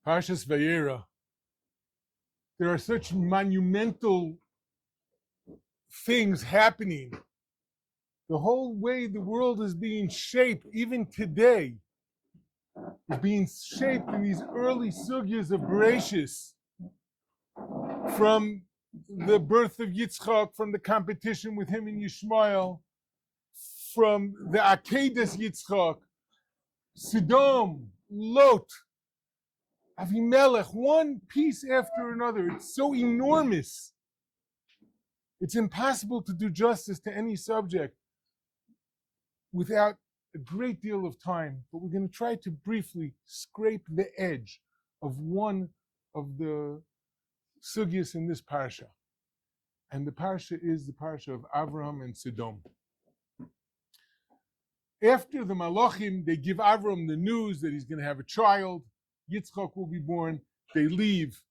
Parshas Vayeira. There are such monumental things happening. The whole way the world is being shaped, even today, is being shaped in these early sugyas of Paershas. From the birth of Yitzchak, from the competition with him and Yishmael, from the Akedas Yitzchak, Sodom, Lot, Avimelech, one piece after another. It's so enormous. It's impossible to do justice to any subject without a great deal of time, but we're going to try to briefly scrape the edge of one of the sugyas in this parsha. And the parsha is the parsha of Avraham and Sodom. After the Malachim, they give Avraham the news that he's going to have a child. Yitzchak will be born. They leave,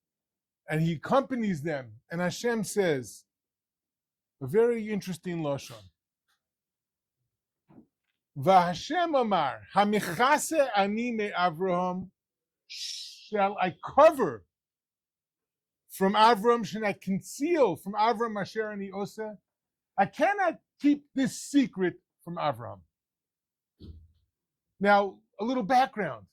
and he accompanies them. And Hashem says a very interesting lashon. V'Hashem amar, hamichase ani me Avraham, shall I cover from Avram, shall I conceal from Avram asher ani osa? I cannot keep this secret from Avram. Now, a little background.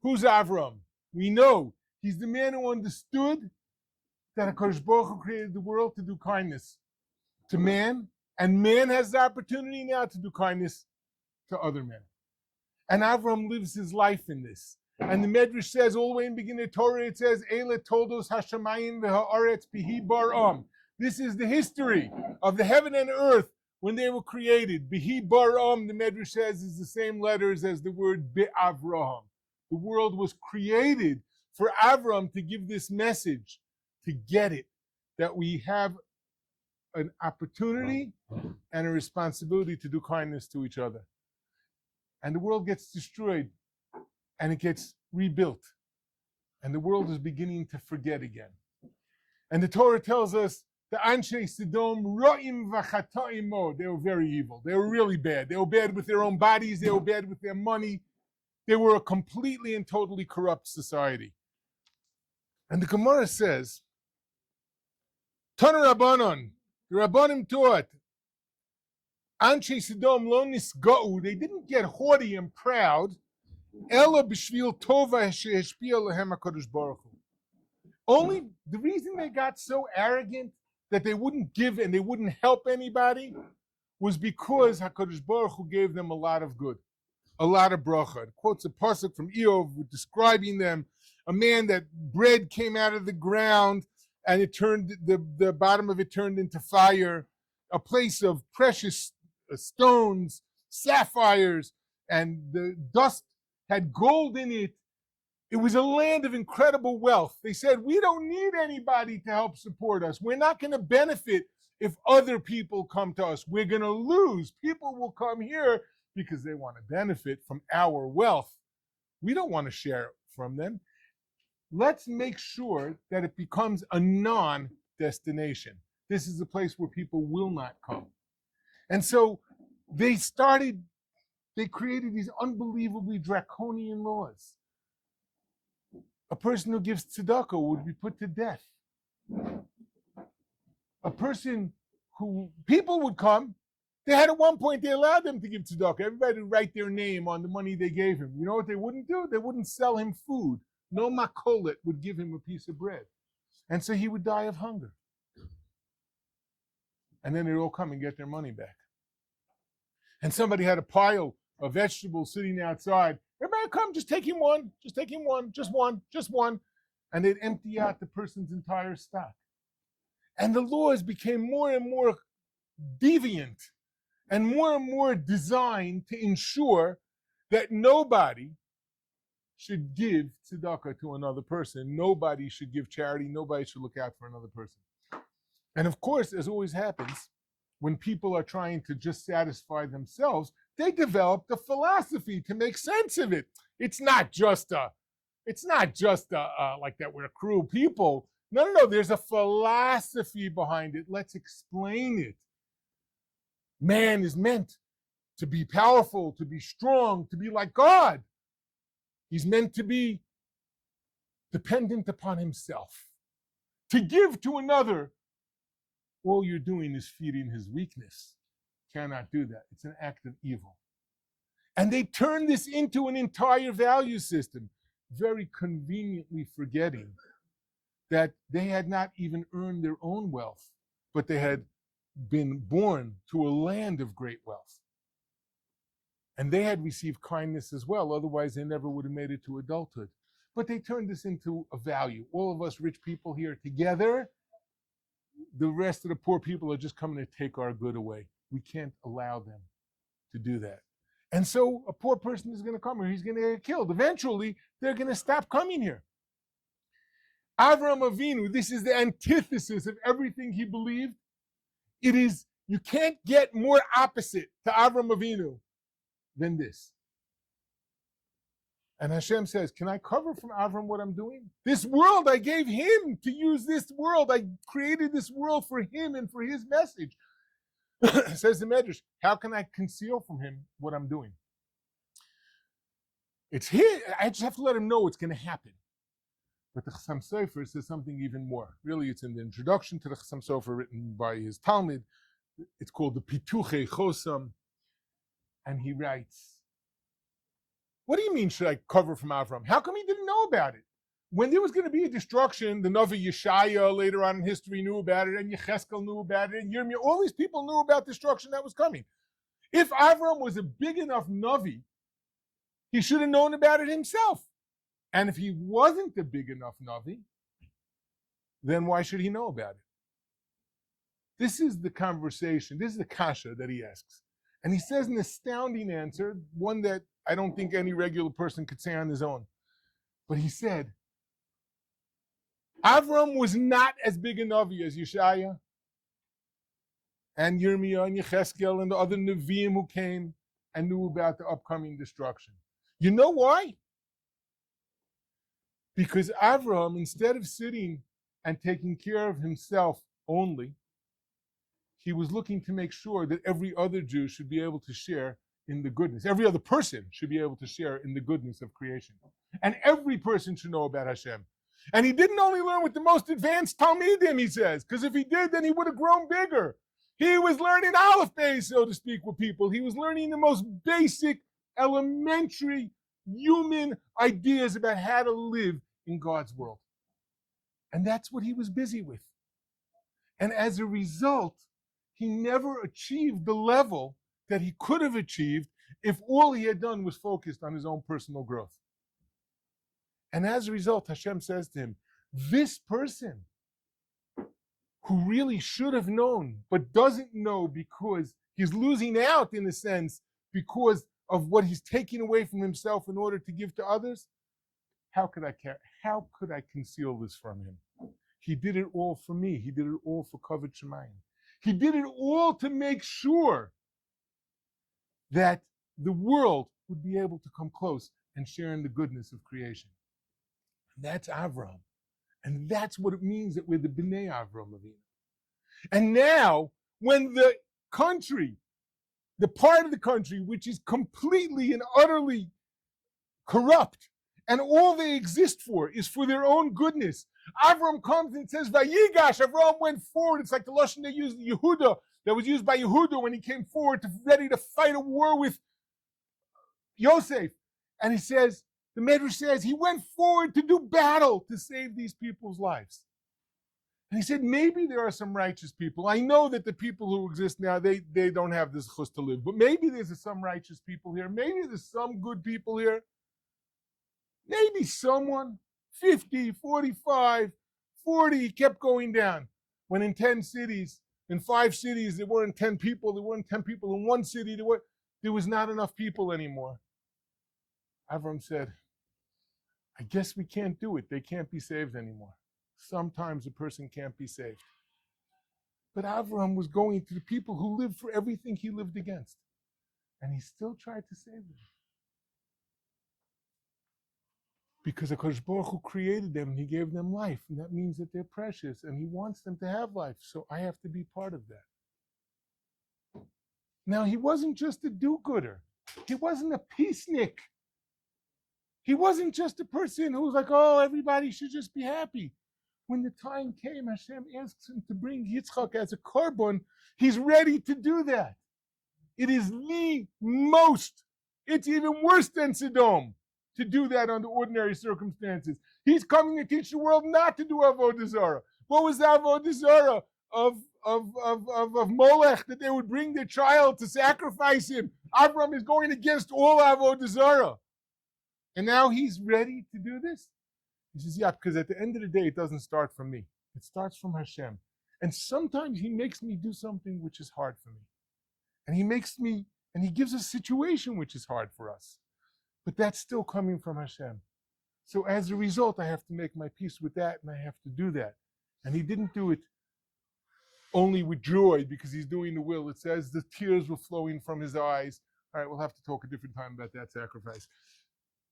Who's Avram? We know he's the man who understood that HaKadosh Baruch Hu created the world to do kindness to man, and man has the opportunity now to do kindness to other men. And Avram lives his life in this. And the Medrash says, all the way in the beginning of Torah, it says, Eile toldos hashamayim v'ha'aretz bihi bar'am. This is the history of the heaven and earth when they were created. Bihi bar'am, the Medrash says, is the same letters as the word be'avraham. The world was created for Avram to give this message, to get it, that we have an opportunity and a responsibility to do kindness to each other. And the world gets destroyed, and it gets rebuilt. And the world is beginning to forget again. And the Torah tells us, the Anshe Sodom ro'im v'chata'im mo. They were very evil. They were really bad. They were bad with their own bodies. They were bad with their money. They were a completely and totally corrupt society. And the Gemara says, Tana Rabbanon, the Rabbanim taught, Anshe Sodom lo nisga'u, they didn't get haughty and proud, ela b'shvil tova shehashpia lehem HaKadosh Baruch Hu. Only the reason they got so arrogant that they wouldn't give and they wouldn't help anybody was because HaKadosh Baruch Hu gave them a lot of good, a lot of bracha. It quotes a pasuk from Eov describing them, a man that bread came out of the ground and it turned, the bottom of it turned into fire, a place of precious stones, sapphires, and the dust had gold in it. It was a land of incredible wealth. They said, we don't need anybody to help support us. We're not going to benefit if other people come to us. We're going to lose. People will come here because they want to benefit from our wealth. We don't want to share from them. Let's make sure that it becomes a non-destination. This is a place where people will not come. And so they created these unbelievably draconian laws. A person who gives tzedakah would be put to death. A person who, people would come, they had at one point, they allowed them to give tzedakah. Everybody would write their name on the money they gave him. You know what they wouldn't do? They wouldn't sell him food. No makolet would give him a piece of bread. And so he would die of hunger. And then they'd all come and get their money back. And somebody had a pile of vegetables sitting outside. Everybody come, just take him one, just take him one, just one. And they'd empty out the person's entire stock. And the laws became more and more deviant and more designed to ensure that nobody should give tzedakah to another person. Nobody should give charity. Nobody should look out for another person. And of course, as always happens, when people are trying to just satisfy themselves, they developed a philosophy to make sense of it. It's not just like that we're cruel people. No, there's a philosophy behind it. Let's explain it. Man is meant to be powerful, to be strong, to be like God. He's meant to be dependent upon himself. To give to another, all you're doing is feeding his weakness. Cannot do that. It's an act of evil. And they turn this into an entire value system, very conveniently forgetting that they had not even earned their own wealth, but they had been born to a land of great wealth. And they had received kindness as well, otherwise they never would have made it to adulthood. But they turned this into a value. All of us rich people here together, the rest of the poor people are just coming to take our good away. We can't allow them to do that. And so a poor person is going to come here, he's going to get killed. Eventually, they're going to stop coming here. Avraham Avinu, this is the antithesis of everything he believed. It is, you can't get more opposite to Avraham Avinu than this. And Hashem says, can I cover from Avram what I'm doing? This world, I gave him to use this world. I created this world for him and for his message. Says the Medrash, how can I conceal from him what I'm doing? It's his, I just have to let him know it's going to happen. But the Chassam Sofer says something even more. Really, it's in the introduction to the Chassam Sofer written by his Talmud. It's called the Pituchei Chosam. And he writes, what do you mean should I cover from Avram? How come he didn't know about it? When there was going to be a destruction, the Navi Yeshaya later on in history knew about it, and Yecheskel knew about it, and Yirmiyah, all these people knew about destruction that was coming. If Avram was a big enough Navi, he should have known about it himself. And if he wasn't a big enough Navi, then why should he know about it? This is the conversation, this is the kasha that he asks. And he says an astounding answer, one that I don't think any regular person could say on his own. But he said, Avram was not as big a Navi as Yeshaya and Yirmiyah and Yecheskel and the other Nevi'im who came and knew about the upcoming destruction. You know why? Because Avram, instead of sitting and taking care of himself only, he was looking to make sure that every other Jew should be able to share in the goodness. Every other person should be able to share in the goodness of creation. And every person should know about Hashem. And he didn't only learn with the most advanced Talmidim, he says, because if he did, then he would have grown bigger. He was learning Aleph Beis, so to speak, with people. He was learning the most basic, elementary, human ideas about how to live in God's world. And that's what he was busy with. And as a result, he never achieved the level that he could have achieved if all he had done was focused on his own personal growth. And as a result, Hashem says to him, this person who really should have known, but doesn't know because he's losing out in a sense because of what he's taking away from himself in order to give to others, how could I care? How could I conceal this from him? He did it all for me. He did it all for Kavod Shemayim. He did it all to make sure that the world would be able to come close and share in the goodness of creation. And that's Avram. And that's what it means that we're the Bnei Avram Avinu. And now, when the country, the part of the country which is completely and utterly corrupt, and all they exist for is for their own goodness, Avram comes and says, Vayigash, Avram went forward. It's like the Lashon they used, Yehuda, that was used by Yehuda when he came forward ready to fight a war with Yosef. And he says, the Medrash says, he went forward to do battle to save these people's lives. And he said, maybe there are some righteous people. I know that the people who exist now, they don't have this chus to live. But maybe there's some righteous people here. Maybe there's some good people here. Maybe someone, 50, 45, 40, kept going down. When in 10 cities, in 5 cities, there weren't 10 people. There weren't 10 people in one city. There was not enough people anymore. Avram said, I guess we can't do it. They can't be saved anymore. Sometimes a person can't be saved. But Avram was going to the people who lived for everything he lived against. And he still tried to save them. Because HaKadosh Baruch Hu created them and he gave them life. And that means that they're precious and he wants them to have life. So I have to be part of that. Now, he wasn't just a do-gooder. He wasn't a peacenik. He wasn't just a person who was like, oh, everybody should just be happy. When the time came, Hashem asks him to bring Yitzchak as a korban. He's ready to do that. It is it's even worse than Sodom to do that under ordinary circumstances. He's coming to teach the world not to do Avodah Zarah. What was the Avodah Zarah of Molech, that they would bring their child to sacrifice him? Avram is going against all Avodah Zarah. And now he's ready to do this? He says, yeah, because at the end of the day, it doesn't start from me. It starts from Hashem. And sometimes he makes me do something which is hard for me. And he gives a situation which is hard for us. But that's still coming from Hashem. So as a result, I have to make my peace with that, and I have to do that. And he didn't do it only with joy because he's doing the will. It says the tears were flowing from his eyes. All right, we'll have to talk a different time about that sacrifice.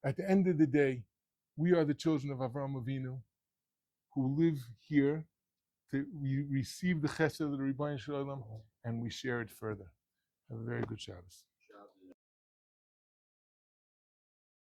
At the end of the day, we are the children of Avraham Avinu who live here we receive the chesed of the Rebbeinu Shalom and we share it further. Have a very good Shabbos.